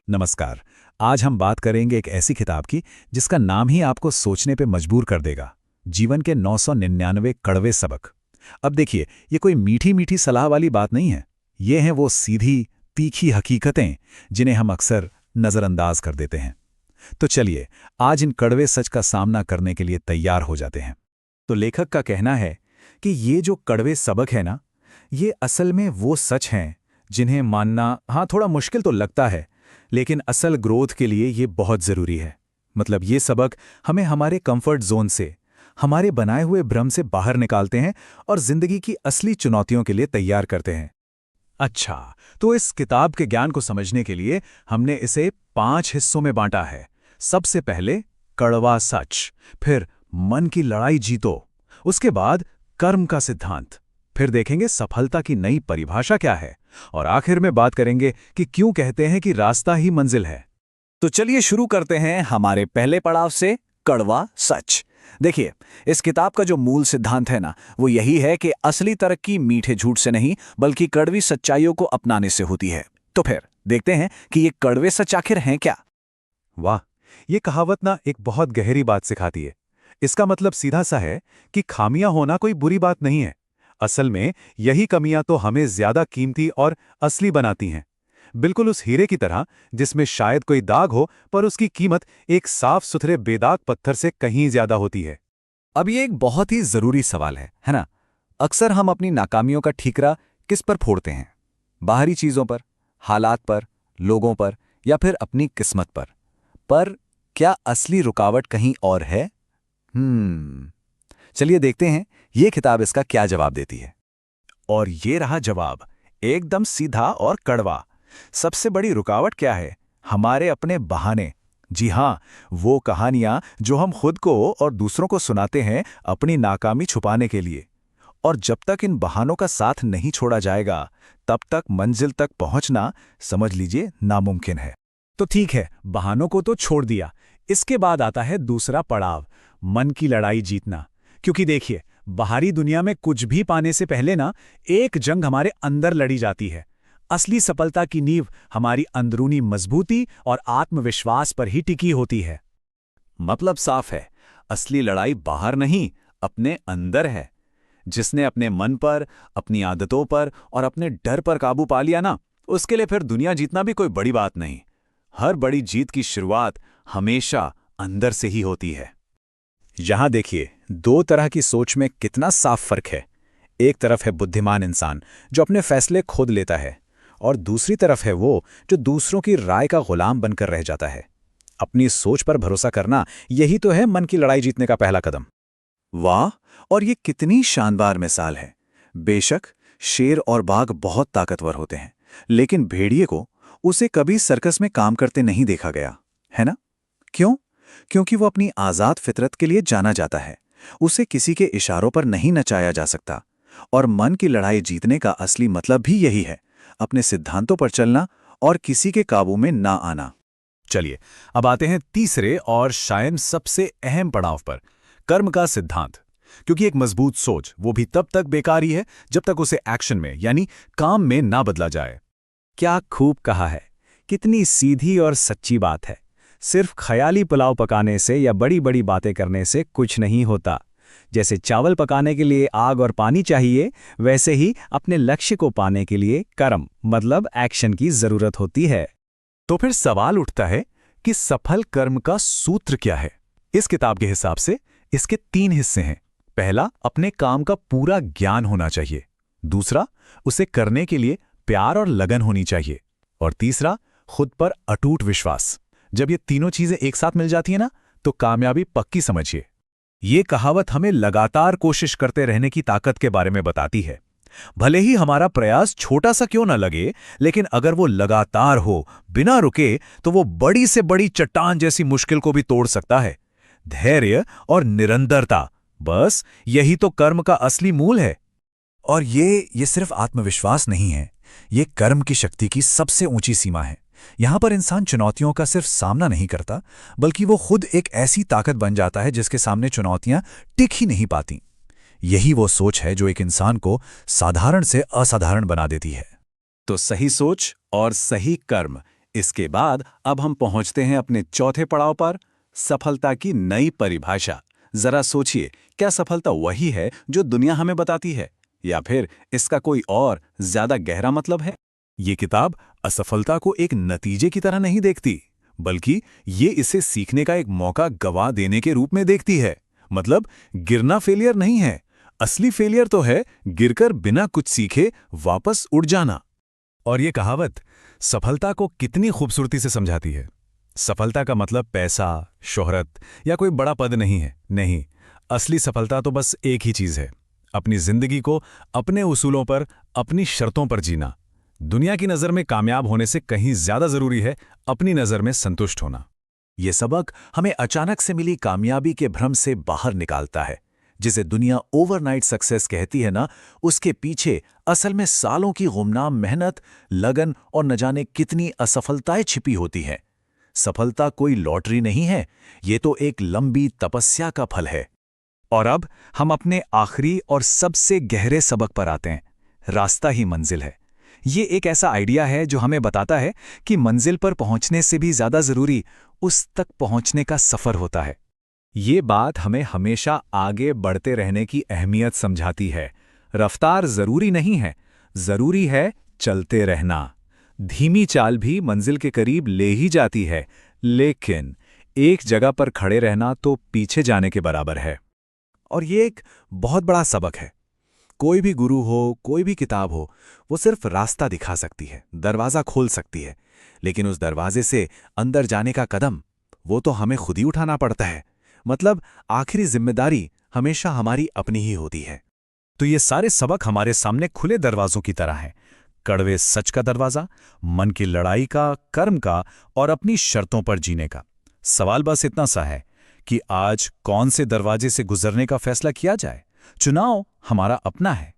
नमस्कार। आज हम बात करेंगे एक ऐसी किताब की जिसका नाम ही आपको सोचने पे मजबूर कर देगा। जीवन के 999 कड़वे सबक। अब देखिए, ये कोई मीठी मीठी सलाह वाली बात नहीं है। ये हैं वो सीधी, तीखी हकीकतें जिन्हें हम अक्सर नज़रअंदाज कर देते हैं। तो चलिए, आज इन कड़वे सच का सामना करने के लिए तैयार हो जाते हैं। तो लेखक का कहना है कि ये जो कड़वे सबक है ना, ये असल में वो सच हैं जिन्हें मानना थोड़ा मुश्किल तो लगता है, लेकिन असल ग्रोथ के लिए ये बहुत ज़रूरी है। मतलब ये सबक हमें हमारे कंफर्ट जोन से, हमारे बनाए हुए भ्रम से बाहर निकालते हैं और जिंदगी की असली चुनौतियों के लिए तैयार करते हैं। अच्छा, तो इस किताब के ज्ञान को समझने के लिए हमने इसे 5 हिस्सों में बांटा है। सबसे पहले कड़वा सच, फिर मन की लड़ाई जीतो, उसके बाद कर्म का सिद्धांत, फिर देखेंगे सफलता की नई परिभाषा क्या है, और आखिर में बात करेंगे कि क्यों कहते हैं कि रास्ता ही मंजिल है। तो चलिए शुरू करते हैं हमारे पहले पड़ाव से, कड़वा सच। देखिए, इस किताब का जो मूल सिद्धांत है ना, वो यही है कि असली तरक्की मीठे झूठ से नहीं बल्कि कड़वी सच्चाइयों को अपनाने से होती है। तो फिर देखते हैं कि ये कड़वे सच आखिर हैं क्या। वाह, ये कहावत ना एक बहुत गहरी बात सिखाती है। इसका मतलब सीधा सा है कि खामियां होना कोई बुरी बात नहीं है। असल में यही कमियां तो हमें ज्यादा कीमती और असली बनाती हैं। बिल्कुल उस हीरे की तरह जिसमें शायद कोई दाग हो, पर उसकी कीमत एक साफ सुथरे बेदाग पत्थर से कहीं ज्यादा होती है। अब ये एक बहुत ही जरूरी सवाल है ना? अक्सर हम अपनी नाकामियों का ठीकरा किस पर फोड़ते हैं? बाहरी चीजों पर, हालात पर, लोगों पर, या फिर अपनी किस्मत पर। पर क्या असली रुकावट कहीं और है? चलिए देखते हैं ये किताब इसका क्या जवाब देती है। और ये रहा जवाब, एकदम सीधा और कड़वा। सबसे बड़ी रुकावट क्या है? हमारे अपने बहाने। जी हाँ, वो कहानियां जो हम खुद को और दूसरों को सुनाते हैं अपनी नाकामी छुपाने के लिए। और जब तक इन बहानों का साथ नहीं छोड़ा जाएगा, तब तक मंजिल तक पहुंचना, समझ लीजिए, नामुमकिन है। तो ठीक है, बहानों को तो छोड़ दिया। इसके बाद आता है दूसरा पड़ाव, मन की लड़ाई जीतना। क्योंकि देखिए, बाहरी दुनिया में कुछ भी पाने से पहले ना, एक जंग हमारे अंदर लड़ी जाती है। असली सफलता की नींव हमारी अंदरूनी मजबूती और आत्मविश्वास पर ही टिकी होती है। मतलब साफ है, असली लड़ाई बाहर नहीं, अपने अंदर है। जिसने अपने मन पर, अपनी आदतों पर और अपने डर पर काबू पा लिया ना, उसके लिए फिर दुनिया जीतना भी कोई बड़ी बात नहीं। हर बड़ी जीत की शुरुआत हमेशा अंदर से ही होती है। यहां देखिए, दो तरह की सोच में कितना साफ फर्क है। एक तरफ है बुद्धिमान इंसान जो अपने फैसले खुद लेता है, और दूसरी तरफ है वो जो दूसरों की राय का गुलाम बनकर रह जाता है। अपनी सोच पर भरोसा करना, यही तो है मन की लड़ाई जीतने का पहला कदम। वाह, और ये कितनी शानदार मिसाल है। बेशक शेर और बाघ बहुत ताकतवर होते हैं, लेकिन भेड़िए को उसे कभी सर्कस में काम करते नहीं देखा गया, है ना? क्यों? क्योंकि वो अपनी आजाद फितरत के लिए जाना जाता है। उसे किसी के इशारों पर नहीं नचाया जा सकता। और मन की लड़ाई जीतने का असली मतलब भी यही है, अपने सिद्धांतों पर चलना और किसी के काबू में ना आना। चलिए, अब आते हैं तीसरे और शायद सबसे अहम पड़ाव पर, कर्म का सिद्धांत। क्योंकि एक मजबूत सोच वो भी तब तक बेकार ही है जब तक उसे एक्शन में, यानी काम में ना बदला जाए। क्या खूब कहा है, कितनी सीधी और सच्ची बात है। सिर्फ ख्याली पुलाव पकाने से या बड़ी बड़ी बातें करने से कुछ नहीं होता। जैसे चावल पकाने के लिए आग और पानी चाहिए, वैसे ही अपने लक्ष्य को पाने के लिए कर्म, मतलब एक्शन की जरूरत होती है। तो फिर सवाल उठता है कि सफल कर्म का सूत्र क्या है? इस किताब के हिसाब से इसके 3 हिस्से हैं। पहला, अपने काम का पूरा ज्ञान होना चाहिए। दूसरा, उसे करने के लिए प्यार और लगन होनी चाहिए। और तीसरा, खुद पर अटूट विश्वास। जब ये तीनों चीजें एक साथ मिल जाती हैं ना, तो कामयाबी पक्की समझिए। ये कहावत हमें लगातार कोशिश करते रहने की ताकत के बारे में बताती है। भले ही हमारा प्रयास छोटा सा क्यों न लगे, लेकिन अगर वो लगातार हो, बिना रुके, तो वो बड़ी से बड़ी चट्टान जैसी मुश्किल को भी तोड़ सकता है। धैर्य और निरंतरता, बस यही तो कर्म का असली मूल है। और ये सिर्फ आत्मविश्वास नहीं है, ये कर्म की शक्ति की सबसे ऊंची सीमा है। यहां पर इंसान चुनौतियों का सिर्फ सामना नहीं करता, बल्कि वो खुद एक ऐसी ताकत बन जाता है जिसके सामने चुनौतियां टिक ही नहीं पाती। यही वो सोच है जो एक इंसान को साधारण से असाधारण बना देती है। तो सही सोच और सही कर्म, इसके बाद अब हम पहुंचते हैं अपने चौथे पड़ाव पर, सफलता की नई परिभाषा। जरा सोचिए, क्या सफलता वही है जो दुनिया हमें बताती है, या फिर इसका कोई और ज्यादा गहरा मतलब है? ये किताब असफलता को एक नतीजे की तरह नहीं देखती, बल्कि ये इसे सीखने का एक मौका गवा देने के रूप में देखती है। मतलब गिरना फेलियर नहीं है, असली फेलियर तो है गिरकर बिना कुछ सीखे वापस उड़ जाना। और ये कहावत सफलता को कितनी खूबसूरती से समझाती है। सफलता का मतलब पैसा, शोहरत या कोई बड़ा पद नहीं है। नहीं, असली सफलता तो बस एक ही चीज है, अपनी जिंदगी को अपने उसूलों पर, अपनी शर्तों पर जीना। दुनिया की नज़र में कामयाब होने से कहीं ज्यादा जरूरी है अपनी नज़र में संतुष्ट होना। ये सबक हमें अचानक से मिली कामयाबी के भ्रम से बाहर निकालता है। जिसे दुनिया ओवरनाइट सक्सेस कहती है ना, उसके पीछे असल में सालों की गुमनाम मेहनत, लगन और न जाने कितनी असफलताएं छिपी होती हैं। सफलता कोई लॉटरी नहीं है, ये तो एक लंबी तपस्या का फल है। और अब हम अपने आखिरी और सबसे गहरे सबक पर आते हैं। रास्ता ही मंजिल है। ये एक ऐसा आइडिया है जो हमें बताता है कि मंजिल पर पहुंचने से भी ज्यादा जरूरी उस तक पहुंचने का सफर होता है। ये बात हमें हमेशा आगे बढ़ते रहने की अहमियत समझाती है। रफ्तार जरूरी नहीं है, जरूरी है चलते रहना। धीमी चाल भी मंजिल के करीब ले ही जाती है, लेकिन एक जगह पर खड़े रहना तो पीछे जाने के बराबर है। और ये एक बहुत बड़ा सबक है। कोई भी गुरु हो, कोई भी किताब हो, वो सिर्फ रास्ता दिखा सकती है, दरवाज़ा खोल सकती है, लेकिन उस दरवाजे से अंदर जाने का कदम वो तो हमें खुद ही उठाना पड़ता है। मतलब आखिरी जिम्मेदारी हमेशा हमारी अपनी ही होती है। तो ये सारे सबक हमारे सामने खुले दरवाजों की तरह हैं। कड़वे सच का दरवाज़ा, मन की लड़ाई का, कर्म का और अपनी शर्तों पर जीने का। सवाल बस इतना सा है कि आज कौन से दरवाजे से गुजरने का फैसला किया जाए। चुनाव हमारा अपना है।